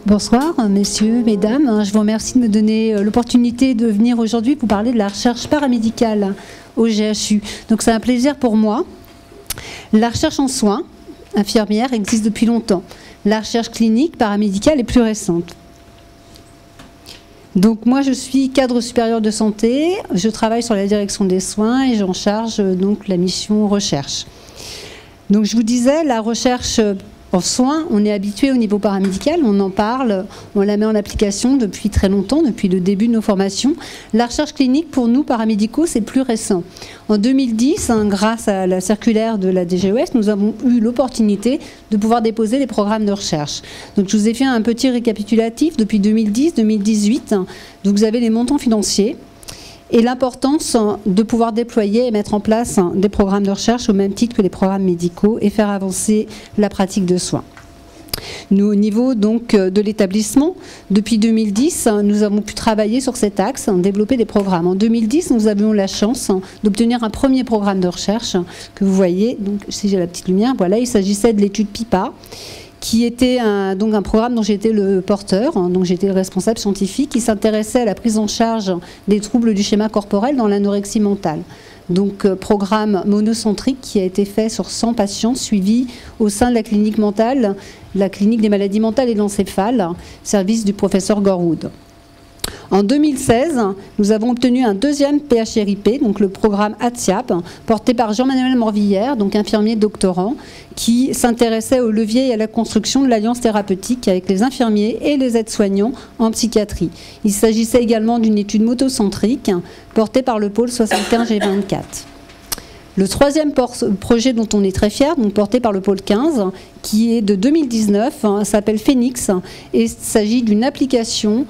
Bonsoir, messieurs, mesdames. Je vous remercie de me donner l'opportunité de venir aujourd'hui vous parler de la recherche paramédicale au GHU. Donc c'est un plaisir pour moi. La recherche en soins infirmières existe depuis longtemps. La recherche clinique paramédicale est plus récente. Donc moi je suis cadre supérieur de santé, je travaille sur la direction des soins et j'en charge donc la mission recherche. Donc je vous disais, la recherche en soins, on est habitué au niveau paramédical, on en parle, on la met en application depuis très longtemps, depuis le début de nos formations. La recherche clinique, pour nous, paramédicaux, c'est plus récent. En 2010, grâce à la circulaire de la DGOS, nous avons eu l'opportunité de pouvoir déposer les programmes de recherche. Donc je vous ai fait un petit récapitulatif depuis 2010-2018. Donc vous avez les montants financiers et l'importance de pouvoir déployer et mettre en place des programmes de recherche au même titre que les programmes médicaux et faire avancer la pratique de soins. Nous, au niveau donc de l'établissement, depuis 2010, nous avons pu travailler sur cet axe, développer des programmes. En 2010, nous avions la chance d'obtenir un premier programme de recherche que vous voyez. Donc, si j'ai la petite lumière, voilà, il s'agissait de l'étude PIPA, qui était donc un programme dont j'étais le porteur, donc j'étais le responsable scientifique, qui s'intéressait à la prise en charge des troubles du schéma corporel dans l'anorexie mentale. Donc programme monocentrique qui a été fait sur 100 patients suivis au sein de la clinique mentale, la clinique des maladies mentales et de l'encéphale, service du professeur Gorwood. En 2016, nous avons obtenu un deuxième PHRIP, donc le programme ATSIAP, porté par Jean-Manuel Morvillière, donc infirmier doctorant, qui s'intéressait au levier et à la construction de l'alliance thérapeutique avec les infirmiers et les aides-soignants en psychiatrie. Il s'agissait également d'une étude motocentrique portée par le pôle 75 et 24. Le troisième projet dont on est très fier, donc porté par le pôle 15, qui est de 2019, s'appelle Phoenix, et il s'agit d'une application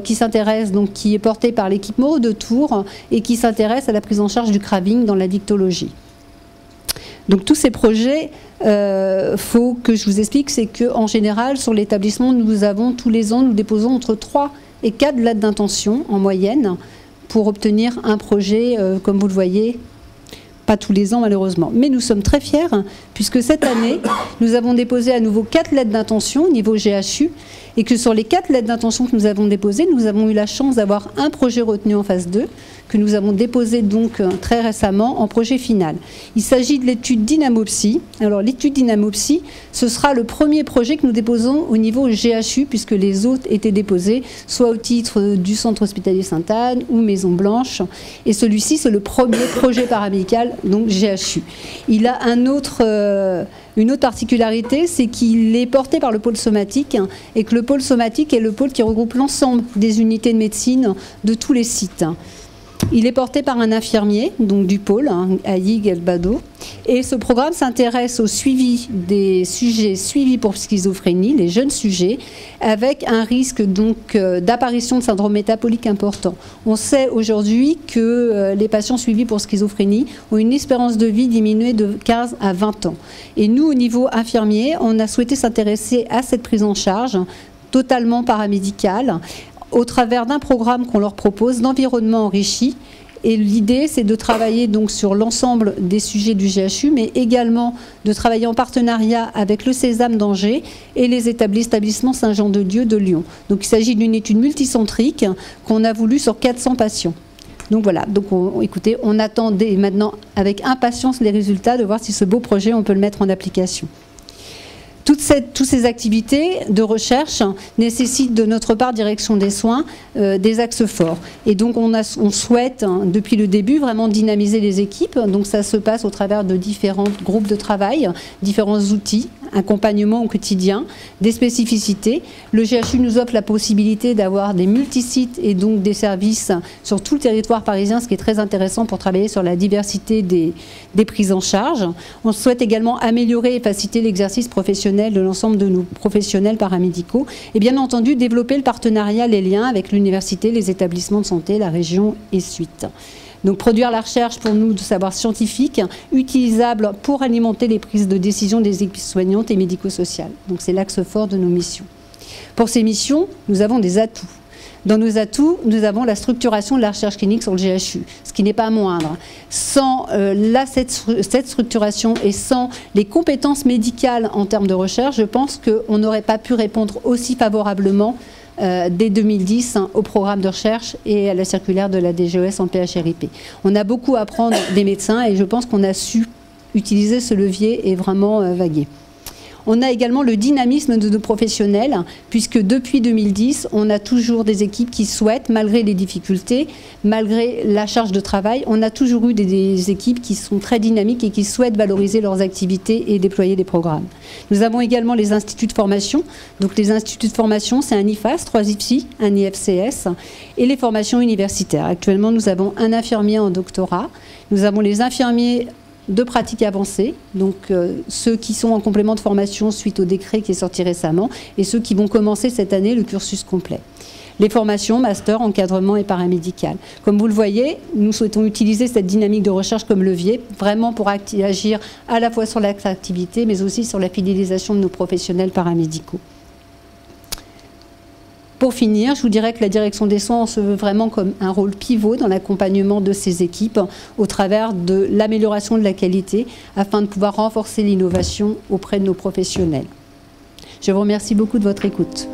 qui s'intéresse, donc qui est portée par l'équipe Moreau de Tours et qui s'intéresse à la prise en charge du craving dans la dictologie. Donc tous ces projets, faut que je vous explique, c'est qu'en général, sur l'établissement, nous avons tous les ans, nous déposons entre 3 et 4 lettres d'intention en moyenne pour obtenir un projet, comme vous le voyez, pas tous les ans malheureusement. Mais nous sommes très fiers puisque cette année, nous avons déposé à nouveau 4 lettres d'intention au niveau GHU et que sur les 4 lettres d'intention que nous avons déposées, nous avons eu la chance d'avoir un projet retenu en phase 2 que nous avons déposé donc très récemment en projet final. Il s'agit de l'étude Dynamopsy. Alors l'étude Dynamopsy, ce sera le premier projet que nous déposons au niveau GHU puisque les autres étaient déposés soit au titre du Centre hospitalier Sainte-Anne ou Maison Blanche. Et celui-ci, c'est le premier projet paramédical, donc GHU. Il a une autre particularité, c'est qu'il est porté par le pôle somatique et que le pôle somatique est le pôle qui regroupe l'ensemble des unités de médecine de tous les sites. Il est porté par un infirmier, donc du pôle, Aïg Elbado, et ce programme s'intéresse au suivi des sujets suivis pour schizophrénie, les jeunes sujets, avec un risque donc d'apparition de syndrome métabolique important. On sait aujourd'hui que les patients suivis pour schizophrénie ont une espérance de vie diminuée de 15 à 20 ans. Et nous, au niveau infirmier, on a souhaité s'intéresser à cette prise en charge totalement paramédicale, au travers d'un programme qu'on leur propose d'environnement enrichi. Et l'idée, c'est de travailler donc sur l'ensemble des sujets du GHU, mais également de travailler en partenariat avec le Sésame d'Angers et les établissements Saint-Jean-de-Dieu de Lyon. Donc il s'agit d'une étude multicentrique qu'on a voulu sur 400 patients. Donc voilà, donc écoutez, on attend maintenant avec impatience les résultats de voir si ce beau projet, on peut le mettre en application. Toutes ces activités de recherche nécessitent de notre part, direction des soins, des axes forts. Et donc on souhaite, depuis le début, vraiment dynamiser les équipes. Donc ça se passe au travers de différents groupes de travail, différents outils, accompagnement au quotidien, des spécificités. Le GHU nous offre la possibilité d'avoir des multisites et donc des services sur tout le territoire parisien, ce qui est très intéressant pour travailler sur la diversité des prises en charge. On souhaite également améliorer et faciliter l'exercice professionnel de l'ensemble de nos professionnels paramédicaux et bien entendu développer le partenariat, les liens avec l'université, les établissements de santé, la région et suite. Donc produire la recherche pour nous de savoir scientifique, utilisable pour alimenter les prises de décision des équipes soignantes et médico-sociales. Donc c'est l'axe fort de nos missions. Pour ces missions, nous avons des atouts. Dans nos atouts, nous avons la structuration de la recherche clinique sur le GHU, ce qui n'est pas moindre. Sans cette structuration et sans les compétences médicales en termes de recherche, je pense qu'on n'aurait pas pu répondre aussi favorablement dès 2010 au programme de recherche et à la circulaire de la DGES en PHRIP. On a beaucoup à apprendre des médecins et je pense qu'on a su utiliser ce levier et vraiment vaguer. On a également le dynamisme de nos professionnels, puisque depuis 2010, on a toujours des équipes qui souhaitent, malgré les difficultés, malgré la charge de travail, on a toujours eu des équipes qui sont très dynamiques et qui souhaitent valoriser leurs activités et déployer des programmes. Nous avons également les instituts de formation. Donc les instituts de formation, c'est un IFAS, 3 IFSI, un IFCS, et les formations universitaires. Actuellement, nous avons un infirmier en doctorat, nous avons les infirmiers de pratique avancée, donc ceux qui sont en complément de formation suite au décret qui est sorti récemment, et ceux qui vont commencer cette année le cursus complet. Les formations, master, encadrement et paramédical. Comme vous le voyez, nous souhaitons utiliser cette dynamique de recherche comme levier, vraiment pour agir à la fois sur l'attractivité, mais aussi sur la fidélisation de nos professionnels paramédicaux. Pour finir, je vous dirais que la direction des soins se veut vraiment comme un rôle pivot dans l'accompagnement de ces équipes au travers de l'amélioration de la qualité afin de pouvoir renforcer l'innovation auprès de nos professionnels. Je vous remercie beaucoup de votre écoute.